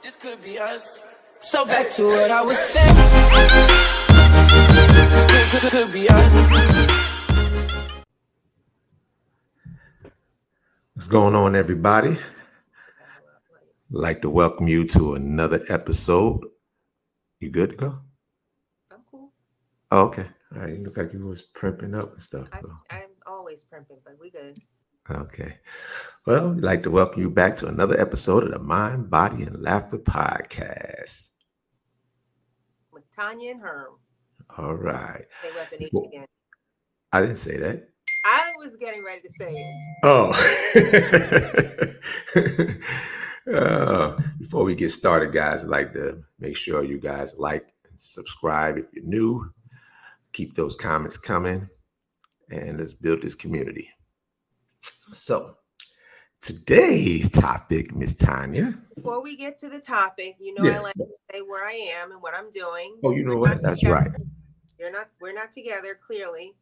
This could be us. So back to what I was saying. Could be us. What's going on, everybody? I'd like to welcome you to another episode. You good to go? I'm cool. Oh, okay. All right. You look like you was primping up and stuff. I'm always primping, but we good. Okay. Well, we'd like to welcome you back to another episode of the Mind, Body, and Laughter Podcast. With Tonya and Herm. All right. Say Weapon H again. I didn't say that. I was getting ready to say it. Oh. Before we get started, guys, I'd like to make sure you guys like and subscribe if you're new. Keep those comments coming, and let's build this community. So, today's topic, Miss Tonya. Before we get to the topic, Yes. I like to say where I am and what I'm doing. Oh, you know We're what? not That's together. right. We're not together, clearly.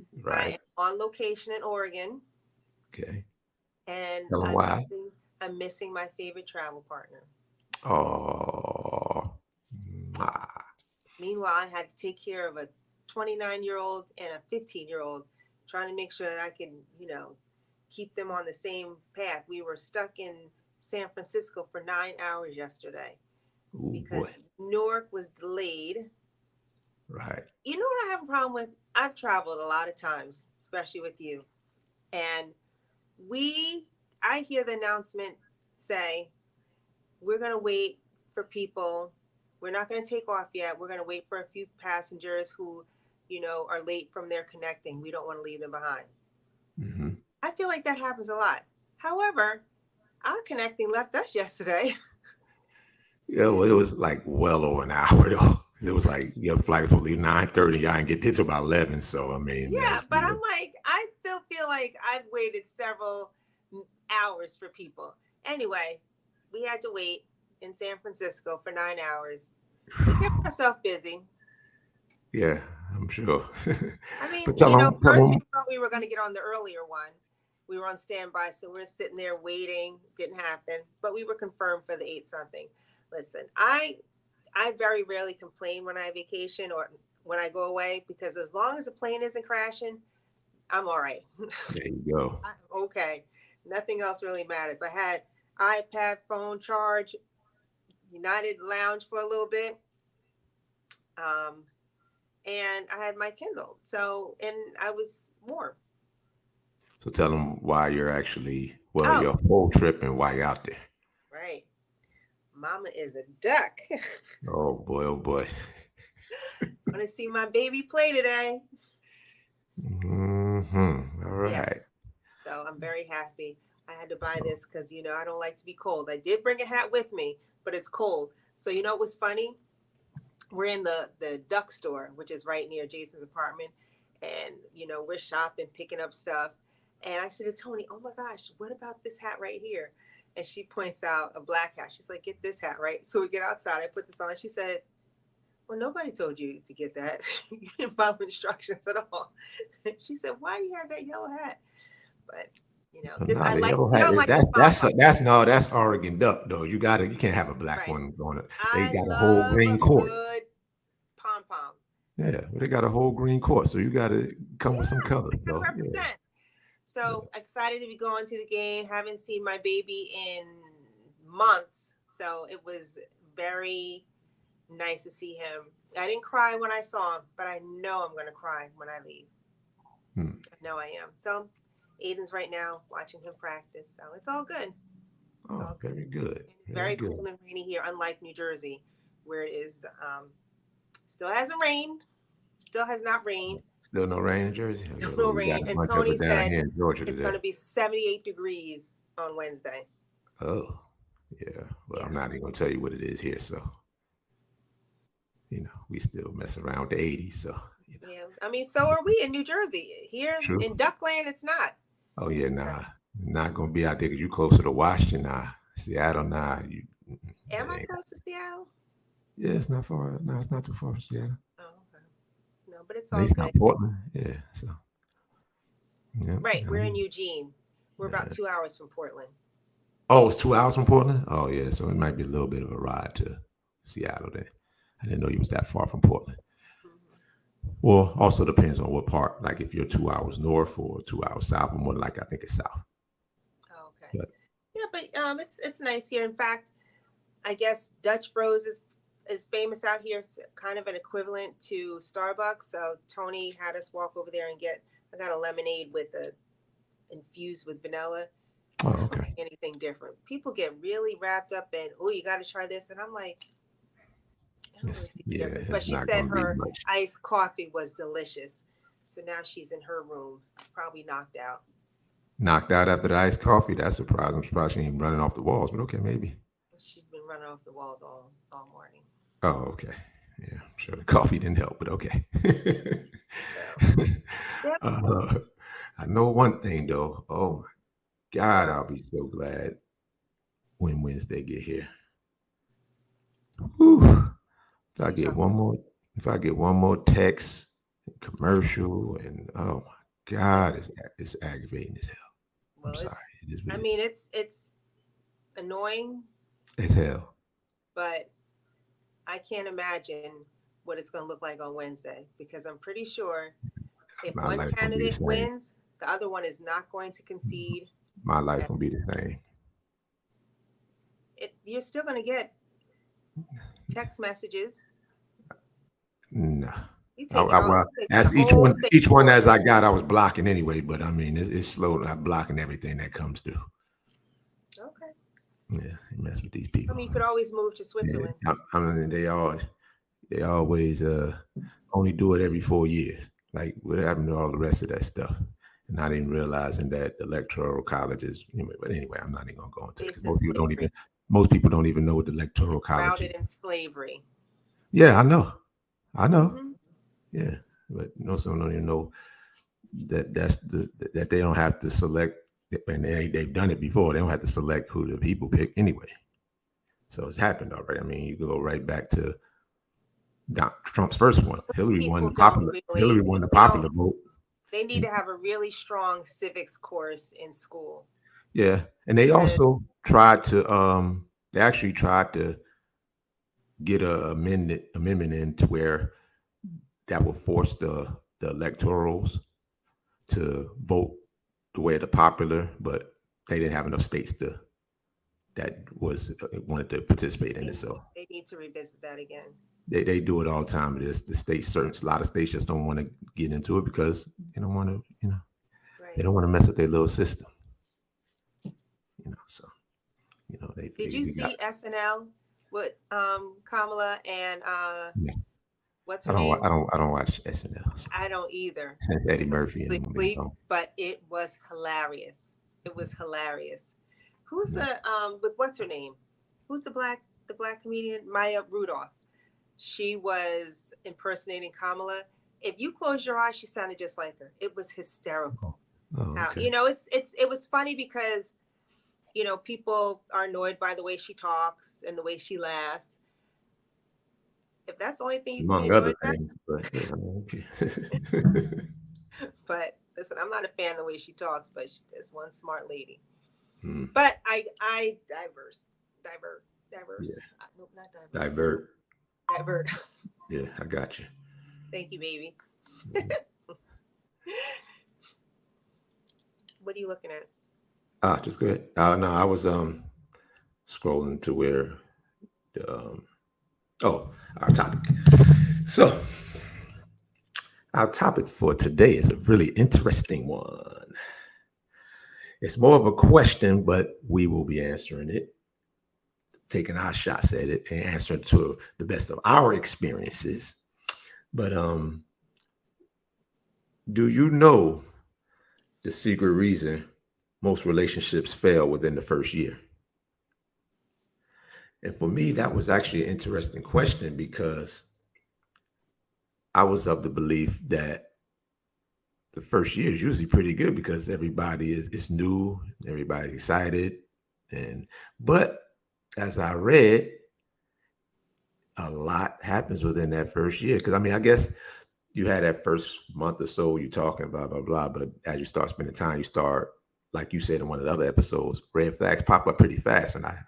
I Right. am on location in Oregon, Okay. and Tell 'em why. I'm missing my favorite travel partner. Oh. Meanwhile, I had to take care of a 29-year-old and a 15-year-old, trying to make sure that I can, keep them on the same path. We were stuck in San Francisco for 9 hours yesterday because Newark was delayed. Right. You know what I have a problem with? I've traveled a lot of times, especially with you. And I hear the announcement say, we're going to wait for people. We're not going to take off yet. We're going to wait for a few passengers who, are late from their connecting. We don't want to leave them behind. Mm-hmm. I feel like that happens a lot. However, our connecting left us yesterday. Yeah, well, it was like well over an hour though. It was like your flight will leave 9:30. I didn't get there till about 11. So I mean, yeah, but I'm like, I still feel like I've waited several hours for people. Anyway, we had to wait in San Francisco for 9 hours. We kept ourselves busy. Yeah, I'm sure. I mean, But first we thought we were going to get on the earlier one. We were on standby, so we're sitting there waiting. Didn't happen, but we were confirmed for the 8-something. Listen, I very rarely complain when I vacation or when I go away, because as long as the plane isn't crashing, I'm all right. There you go. Okay. Nothing else really matters. I had iPad, phone charge, United Lounge for a little bit. And I had my Kindle. And I was warm. So tell them why you're actually, your whole trip and why you're out there. Right. Mama is a duck. Oh boy, oh boy. Want to see my baby play today. Mm-hmm. All right. Yes. So I'm very happy. I had to buy this because, I don't like to be cold. I did bring a hat with me, but it's cold. So what was funny? We're in the duck store, which is right near Jason's apartment. And, we're shopping, picking up stuff. And I said to Tony, oh my gosh, what about this hat right here? And she points out a black hat. She's like, get this hat, right? So we get outside. I put this on. She said, well, nobody told you to get that. You didn't follow instructions at all. She said, why do you have that yellow hat? But, I like that's Oregon duck though. You can't have a black one on it. They got a whole green court. Good pom-pom. Yeah, they got a whole green court, so you got to come with some colors. So, represent. So excited to be going to the game. Haven't seen my baby in months, so it was very nice to see him. I didn't cry when I saw him, but I know I'm going to cry when I leave. I know I am. So Aiden's right now watching him practice, so it's all good. Very good. Very cool and rainy here, unlike New Jersey, where it is still hasn't rained. Still has not rained. Still no rain in Jersey? No rain. And Tony said it's going to be 78 degrees on Wednesday. Oh, yeah. Well, I'm not even going to tell you what it is here. So, we still mess around with the 80s. So, Yeah. I mean, so are we in New Jersey. Here in Duckland, it's not. Oh, yeah. Nah. Not going to be out there because you're closer to Washington. Nah. Seattle, nah. Am I close to Seattle? Yeah, it's not far. No, it's not too far from Seattle. No, but it's all good. Portland, yeah. So, right, we're in Eugene. We're about 2 hours from Portland. Oh, it's 2 hours from Portland? Oh, yeah. So it might be a little bit of a ride to Seattle then. I didn't know you was that far from Portland. Mhm. Well, also depends on what part. Like if you're 2 hours north or 2 hours south, or more like I think it's south. Oh, okay. But Yeah, but it's nice here. In fact, I guess Dutch Bros is famous out here. It's kind of an equivalent to Starbucks. So Tony had us walk over there and get. I got a lemonade with a infused with vanilla. oh, I don't okay. think anything different. People get really wrapped up in, oh, you got to try this, and I'm like, I don't really see the Yeah, difference. But it's she not said going to be her much. iced coffee was delicious. So now she's in her room, probably knocked out. Knocked out after the iced coffee. That's surprising. I'm surprised she ain't running off the walls, but okay, maybe. She's been running off the walls all morning. Oh, okay. Yeah, I'm sure the coffee didn't help, but okay. So, yep. uh, I know one thing though. Oh my God, What? I'll be so glad when Wednesday get here. Whew. If What I are you get talking one about? more, if I get one more text, commercial, and oh my It's God, it's aggravating as hell. I'm well, sorry. it's. It is what I it mean, it's annoying, is. As hell. but I can't imagine what it's going to look like on Wednesday because I'm pretty sure if My one life gonna be the candidate same. wins, the other one is not going to concede. My life And gonna be the same. you're still going to get text messages. No. You take it all. Well, You taking the as whole thing each one forward. as I got, I was blocking anyway. But I mean, it's slow. I'm blocking everything that comes through. Okay. Yeah, you mess with these I people. mean, you could always move to Yeah, Switzerland. I mean, they always only do it every 4 years. Like what happened to all the rest of that stuff? And not even realizing that electoral colleges. But anyway, I'm not even gonna go into it because Based in slavery, most people don't even know what the electoral college routed is. in slavery. Yeah, I know. Hmm. Yeah, but most of them don't even know that they don't have to select, and they've done it before. They don't have to select who the people pick anyway. So it's happened already. I mean, you can go right back to Trump's first one. People don't Hillary really, won the they don't, popular vote. they need to have a really strong civics course in school Yeah, and they because also tried to they actually tried to get a amendment in to where that would force the electorals to vote the way of the popular, but they didn't have enough states to that was wanted to participate in it. So they need to revisit that again. they do it all the time. It is the states, certain a lot of states just don't want to get into it because they don't want to, they Right. don't want to mess up their little system. So they Did figured you we got. see SNL with Kamala and Yeah, what's her name? I don't watch SNL I don't either. since I Eddie fell Murphy and them been asleep, gone. but it was hilarious. It was hilarious. Who's Yeah. the with what's her name? Who's the black comedian? Maya Rudolph. She was impersonating Kamala. If you close your eyes, she sounded just like her. It was hysterical. Oh, How okay. it was funny because people are annoyed by the way she talks and the way she laughs. If that's the only thing you can be Among other annoyed about, things, but okay. but listen, I'm not a fan of the way she talks, but she is one smart lady. Hmm. But I Yeah, diverse. Nope, not diverse. divert. Divert. Yeah, I got you. Thank you, baby. Mhm. What are you looking at? Just go ahead. No, I was scrolling to where the our topic. So our topic for today is a really interesting one. It's more of a question, but we will be answering it, taking our shots at it, and answering to the best of our experiences. But do you know the secret reason most relationships fail within the first year? And for me, that was actually an interesting question because I was of the belief that the first year is usually pretty good because everybody is new, everybody's excited, and but as I read, a lot happens within that first year. Because I mean, I guess you had that first month or so, you talking blah blah blah, but as you start spending time, you start like you said in one of the other episodes, red flags pop up pretty fast. And I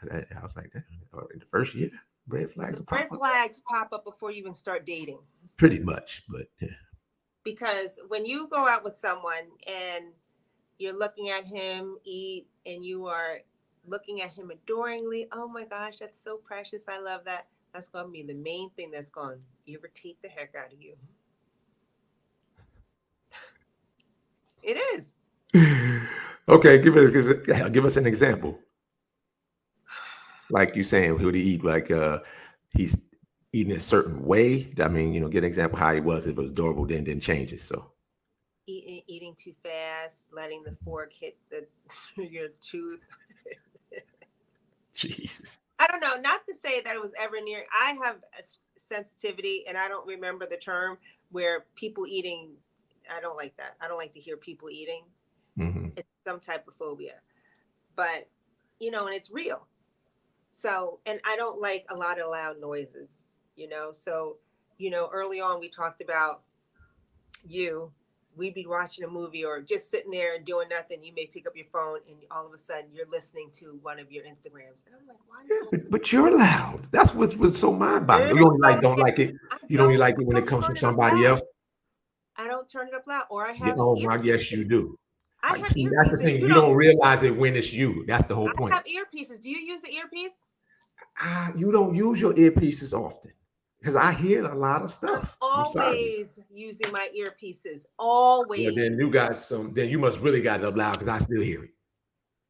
was like, "Damn, in the first year, red flags will Red pop up flags pop up before you even start dating. pretty much. But yeah. Because when you go out with someone and you're looking at him eat and you are looking at him adoringly, oh my gosh, that's so precious. I love that. That's going to be the main thing that's going to irritate the heck out of you. It is. Okay, give us an example. Like you saying, who to eat? Like he's eating a certain way. I mean, get an example how he was. If it was adorable, then didn't change it. So Eating too fast, letting the fork hit your tooth. Jesus. I don't know. Not to say that it was ever near. I have a sensitivity, and I don't remember the term where people eating. I don't like that. I don't like to hear people eating. Mm-hmm. It's some type of phobia, but and it's real. So, and I don't like a lot of loud noises. So, early on we talked about we'd be watching a movie or just sitting there and doing nothing. You may pick up your phone and all of a sudden you're listening to one of your Instagrams. And I'm like, why but you're loud. That's what's so mind-boggling. You don't like it. You don't like it when it comes from somebody else. I don't turn it up loud, or I have. Oh my, yes, you do. I have earpieces. That's the thing. You don't realize it when it's you. That's the whole point. I have earpieces. Do you use the earpiece? You don't use your earpieces often. Because I hear a lot of stuff. I'm always using my earpieces. Always. Well, then you got some. Then you must really got it up loud because I still hear it.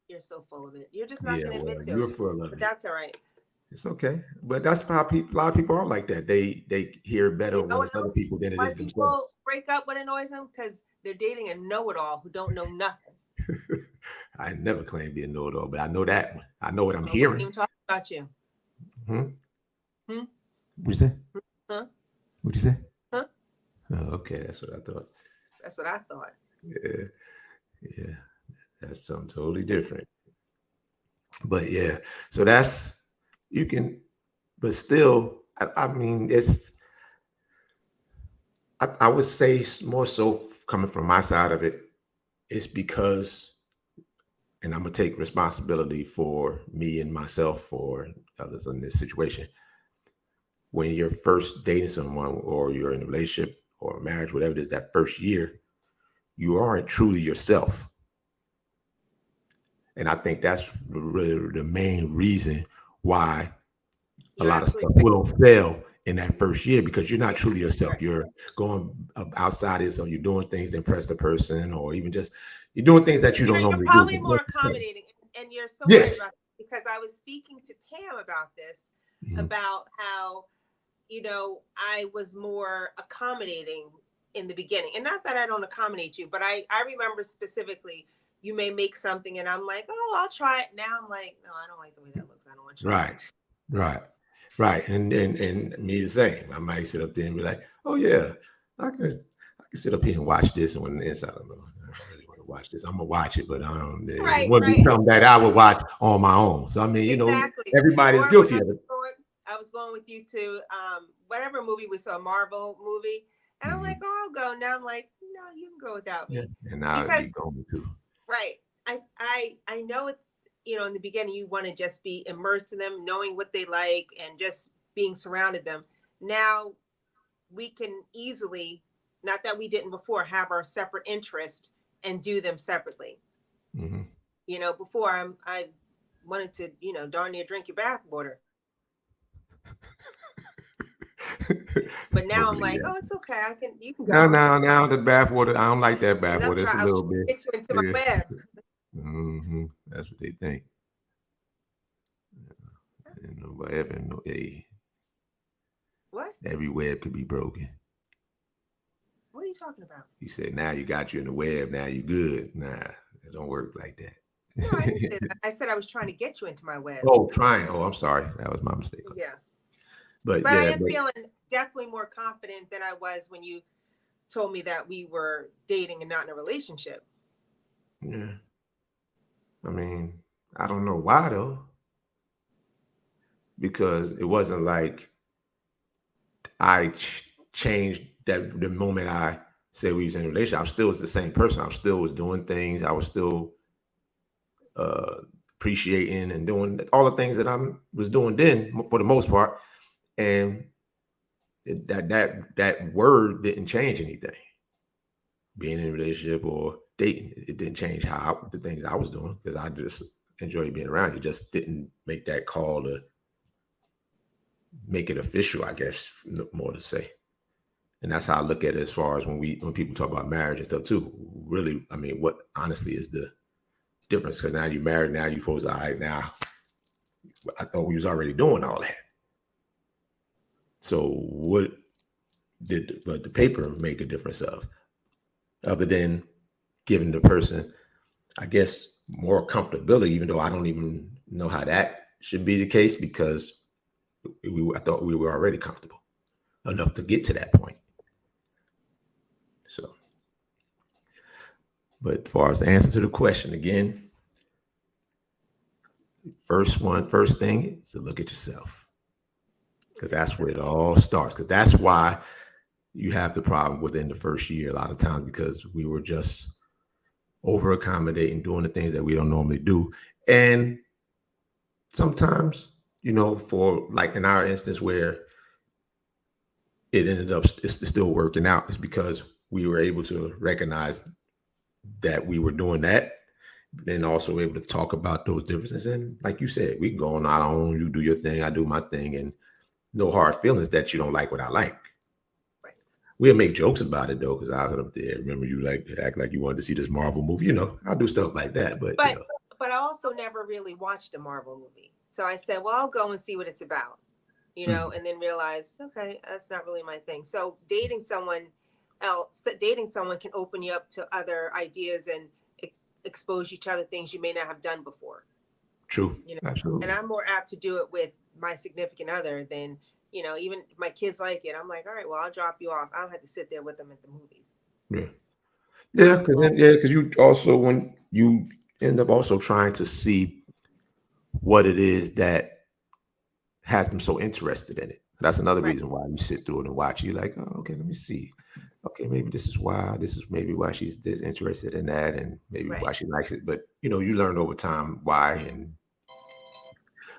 You're so full of it. You're just not going to admit to it. You're full of it. That's all right. It's okay, but that's how a lot of people are like that. They hear better when it's other people than it is themselves. People break up what annoys them because they're dating a know-it-all who don't know nothing. I never claim to be a know-it-all, but I know that one. I know what I'm hearing. Even talking about you. What'd you say? Huh? What'd you say? Huh? Oh, okay, that's what I thought. That's what I thought. Yeah, that's something totally different. But yeah, so that's you can, but still, I mean, it's. I would say more so coming from my side of it, it's because, and I'm gonna take responsibility for me and myself for others in this situation. When you're first dating someone or you're in a relationship or a marriage, whatever it is, that first year, you aren't truly yourself. And I think that's really the main reason why a lot of stuff will fail in that first year, because you're not truly yourself. You're going outside it, so you're doing things to impress the person, or even just you're doing things that you don't normally do. You're probably more accommodating, and you're so right about it, because I was speaking to Pam about this, about how I was more accommodating in the beginning, and not that I don't accommodate you, but I remember specifically. You may make something and I'm like, oh, I'll try it. Now I'm like, no, I don't like the way that looks. I don't want to try it. Right. And me the same. I might sit up there and be like, oh yeah, I can sit up here and watch this. And when it's, I don't know, I don't really want to watch this. I'm gonna watch it, but I don't. It wouldn't be something that I would watch on my own. So I mean, everybody's guilty of it. I was going with you to whatever movie we saw, a Marvel movie, and I'm like, oh, I'll go. Now I'm like, no, you can go without me. And now you're going to. Right. I know it's, in the beginning, you want to just be immersed in them, knowing what they like and just being surrounded them. Now we can easily, not that we didn't before, have our separate interest and do them separately. Before I wanted to, darn near drink your bath water. But now I'm like, oh, it's okay. You can go. Now the bathwater. I don't like that bathwater. It's a little bit. Get you into my web. That's what they think. Nobody ever know. Hey, what? Every web could be broken. What are you talking about? You said now you got you in the web. Now you good. Nah, it don't work like that. No, I didn't say that. I said I was trying to get you into my web. Oh, trying. Oh, I'm sorry. That was my mistake. Yeah. But I am feeling definitely more confident than I was when you told me that we were dating and not in a relationship. Yeah. I mean, I don't know why though. Because it wasn't like I changed that the moment I said we was in a relationship. I still was the same person. I still was doing things. I was still appreciating and doing all the things that I was doing then for the most part. And that word didn't change anything. Being in a relationship or dating, it didn't change the things I was doing, because I just enjoyed being around you. Just didn't make that call to make it official, I guess, more to say. And that's how I look at it as far as when people talk about marriage and stuff too. Really, I mean, what honestly is the difference? Because now you're married, now you're supposed to, all right, now I thought we was already doing all that. So what did the paper make a difference of? Other than giving the person, I guess, more comfortability, even though I don't even know how that should be the case, because I thought we were already comfortable enough to get to that point. So, but as far as the answer to the question, again, first thing is to look at yourself, because that's where it all starts. Because that's why you have the problem within the first year a lot of times, because we were just over accommodating, doing the things that we don't normally do. And sometimes, for like in our instance where it ended up it's still working out, is because we were able to recognize that we were doing that, and also able to talk about those differences. And like you said, we can go on our own, you do your thing, I do my thing, and no hard feelings that you don't like what I like. We'll make jokes about it though, because I was up there. Remember, you like to act like you wanted to see this Marvel movie. I'll do stuff like that. But I also never really watched a Marvel movie, so I said, well, I'll go and see what it's about, and then realize, okay, that's not really my thing. So dating someone can open you up to other ideas and expose you to other things you may not have done before. True, absolutely. And I'm more apt to do it with my significant other than. Even if my kids like it, I'm like, all right, well, I'll drop you off. I don't have to sit there with them at the movies. Yeah, because you also, when you end up also trying to see what it is that has them so interested in it. That's another reason why you sit through it and watch. You're like, oh, okay, let me see. Okay, maybe this is maybe why she's interested in that, and maybe why she likes it. But you learn over time why.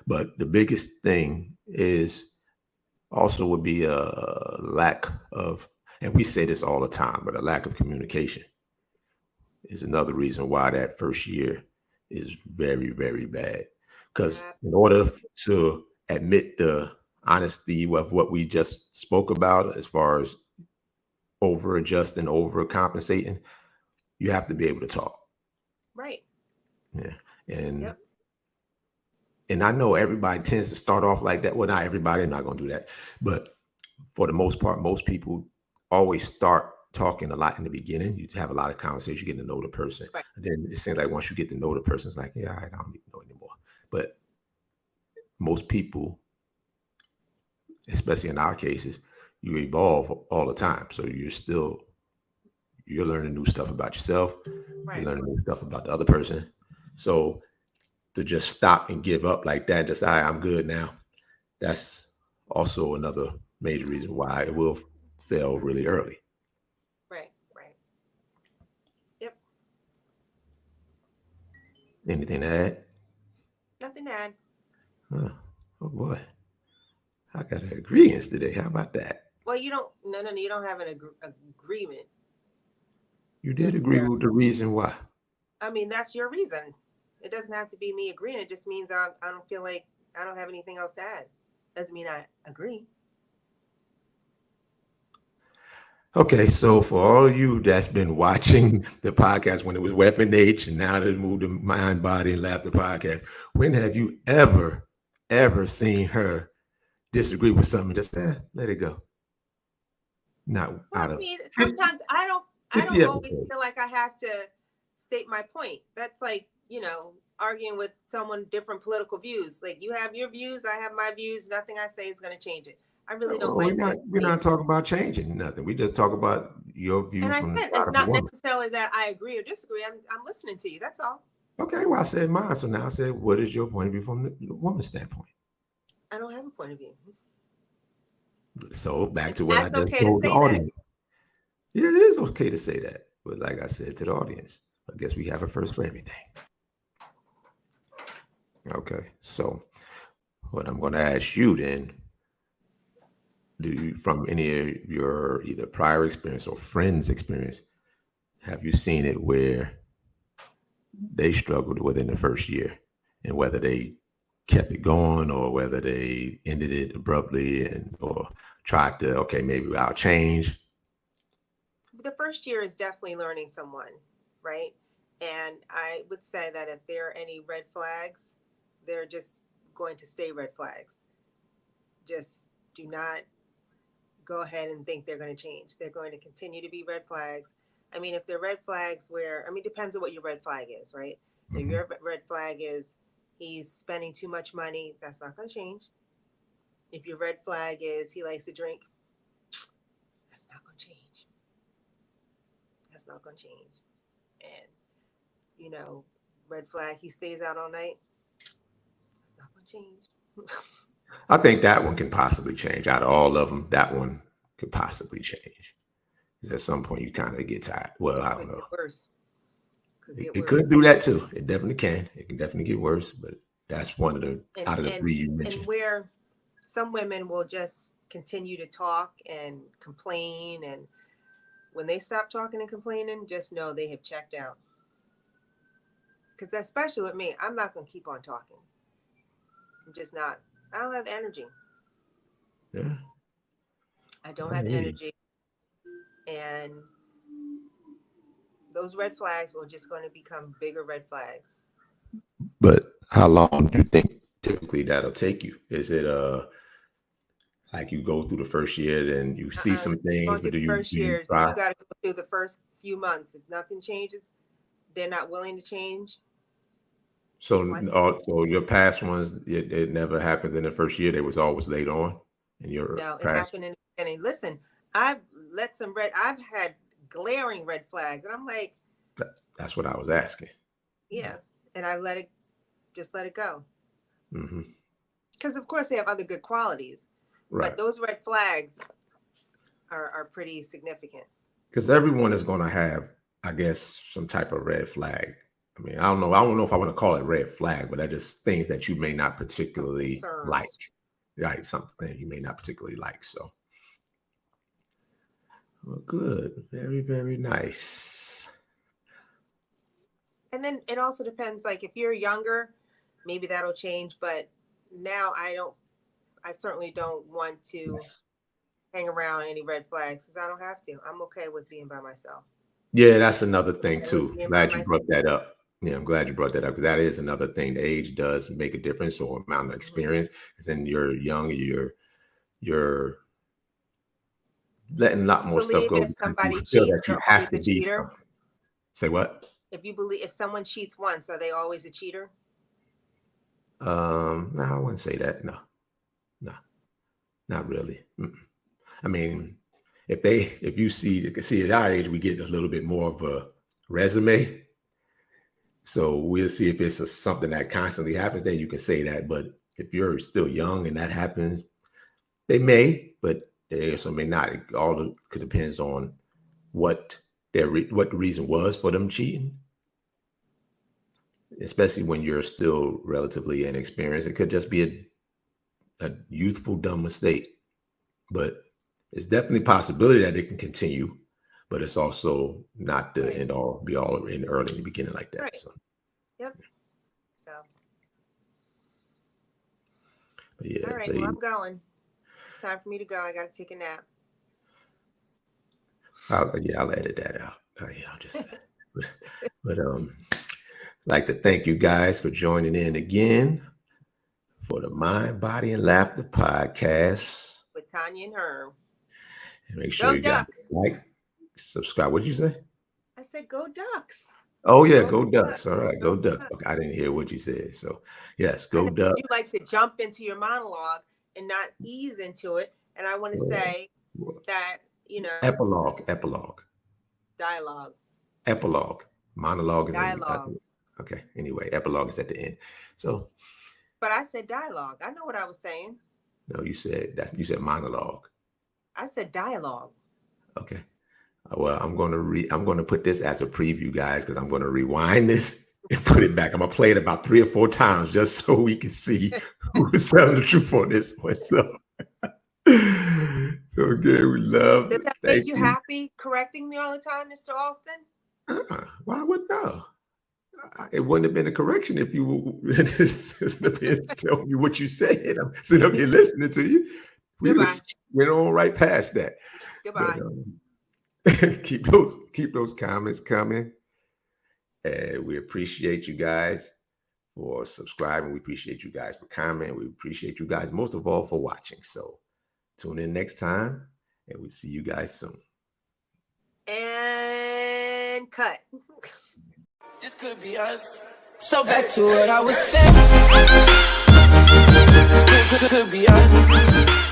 But the biggest thing is also would be a lack of, and we say this all the time, but a lack of communication is another reason why that first year is very, very bad. Because in order to admit the honesty of what we just spoke about, as far as over adjusting, over compensating, you have to be able to talk. Right. Yeah. And I know everybody tends to start off like that. Well, not everybody, I'm not going to do that. But for the most part, most people always start talking a lot in the beginning. You have a lot of conversation, you get to know the person. Right. And then it seems like once you get to know the person, it's like, yeah, I don't need to know anymore. But most people, especially in our cases, you evolve all the time. So you're learning new stuff about yourself. Right. You're learning new stuff about the other person. So to just stop and give up like that, just, I'm good now, that's also another major reason why it will fail really early. Right. Yep. Anything to add? Nothing to add. Oh boy. I got agreements today. How about that? Well, you don't have an agreement. You did agree with the reason why. I mean, that's your reason. It doesn't have to be me agreeing. It just means I don't feel like I don't have anything else to add. Doesn't mean I agree. Okay, so for all of you that's been watching the podcast when it was Weapon H, and now they moved to Mind, Body, and Laughter podcast, when have you ever seen her disagree with something? Just let it go. Not out of. Sometimes I don't always feel like I have to state my point. That's like, arguing with someone different political views. Like, you have your views, I have my views. Nothing I say is going to change it. I really don't like that. We're not talking about changing nothing. We just talk about your view. And I said it's not necessarily that I agree or disagree. I'm listening to you. That's all. Okay, well, I said mine. So now I said, what is your point of view from the woman's standpoint? I don't have a point of view. So back to what I just told the audience. Yeah, it is okay to say that. But like I said to the audience, I guess we have a first for everything. Okay. So what I'm going to ask you then, do you, from any of your either prior experience or friends' experience, have you seen it where they struggled within the first year and whether they kept it going or whether they ended it abruptly and or tried to, okay, maybe I'll change? The first year is definitely learning someone, right? And I would say that if there are any red flags, they're just going to stay red flags. Just do not go ahead and think they're going to change. They're going to continue to be red flags. I mean, if they're red flags where, I mean, depends on what your red flag is, right? If Mhm. your red flag is he's spending too much money, that's not going to change. If your red flag is he likes to drink, that's not going to change. That's not going to change. And, you know, red flag, he stays out all night, that's not going to change. I think that one can possibly change. Out of all of them, that one could possibly change. 'Cause at some point, you kind of get tired. Well, It I don't could know. get worse. Could get It could worse. do that too. It definitely can. It can definitely get worse, but that's one of the And out of the and three you and mentioned. where some women will just continue to talk and complain, and when they stop talking and complaining, just know they have checked out. Because especially with me, I'm not going to keep on talking. I'm just not. I don't have the energy. Yeah, I don't I have the hear you. energy, and those red flags will just going to become bigger red flags. But how long do you think typically that'll take you? Is it like you go through the first year, then you see some things, Going but through the do first you years, try? you got to go through the first few months. If nothing changes, they're not willing to change. So, Why stay? so your past ones, it never happened in the first year. They was always late on in your No, it past. happened in the beginning. Listen, I've let some red. I've had glaring red flags, and I'm like, That's what I was asking. yeah, and I let it just let it go Hmm. because, of course, they have other good qualities, but Right. those red flags are pretty significant. Because everyone is going to have, I guess, some type of red flag. I mean, I don't know. I don't know if I want to call it red flag, but I just things that you may not Some particularly like. concerns, Right. Something you may not particularly like. So, well, good. Very, very nice. and then it also depends. Like if you're younger, maybe that'll change. But now I don't. I certainly don't want to Yes. hang around any red flags because I don't have to. I'm okay with being by myself. Yeah, that's another thing Okay with too. being by Glad you myself. brought that up. Yeah, I'm glad you brought that up because that is another thing. The age does make a difference, or amount of Hmm. experience. Because then you're young, you're letting a lot You more stuff believe go if because you somebody feel cheats, that you they're have always to a be cheater? something. Say what? If you believe if someone cheats once, are they always a cheater? No, I wouldn't say that. No, no, not really. Mm-mm. I mean, if you see at our age, we get a little bit more of a resume. So we'll see if it's something that constantly happens. Then you can say that. But if you're still young and that happens, they may, but they also may not. It all depends on what what the reason was for them cheating, especially when you're still relatively inexperienced. It could just be a youthful dumb mistake, but it's definitely a possibility that it can continue. But it's also not the Right. end all be all in early in the beginning like that. Right. So, Yep. So, but yeah, all right. Well, I'm going. It's time for me to go. I got to take a nap. I'll edit that out. Yeah, I'll just. But, but like to thank you guys for joining in again for the Mind, Body, and Laughter podcast. With Tanya and Herm. And make sure Go you guys Ducks. like, subscribe. What did you say? I said, go Ducks. Oh yeah, Go go Ducks. Ducks. All right, Go go Ducks. Ducks. Okay, I didn't hear what you said. So yes, I go know you like Ducks. to jump into your monologue and not ease into it. And I want to Well, say that, you know, epilogue, dialogue, epilogue. Monologue is in. dialogue. Okay. Anyway, epilogue is at the end. So But I said dialogue. I know what I was saying. no, you said monologue. I said dialogue. Okay. Well, I'm gonna put this as a preview, guys, because I'm gonna rewind this and put it back. I'm gonna play it about 3 or 4 times just so we can see who is telling the truth on this one. So, okay, we love. Does that make you happy correcting me all the time, Mr. Alston? Why would no? It wouldn't have been a correction if you tell me what you said. I'm sitting up here listening to you. We just went on right past that. Goodbye. But, keep those comments coming. And we appreciate you guys for subscribing. We appreciate you guys for commenting. We appreciate you guys most of all for watching. So tune in next time, and we'll see you guys soon. And cut. This could be us. So back to what I was saying. Could be us.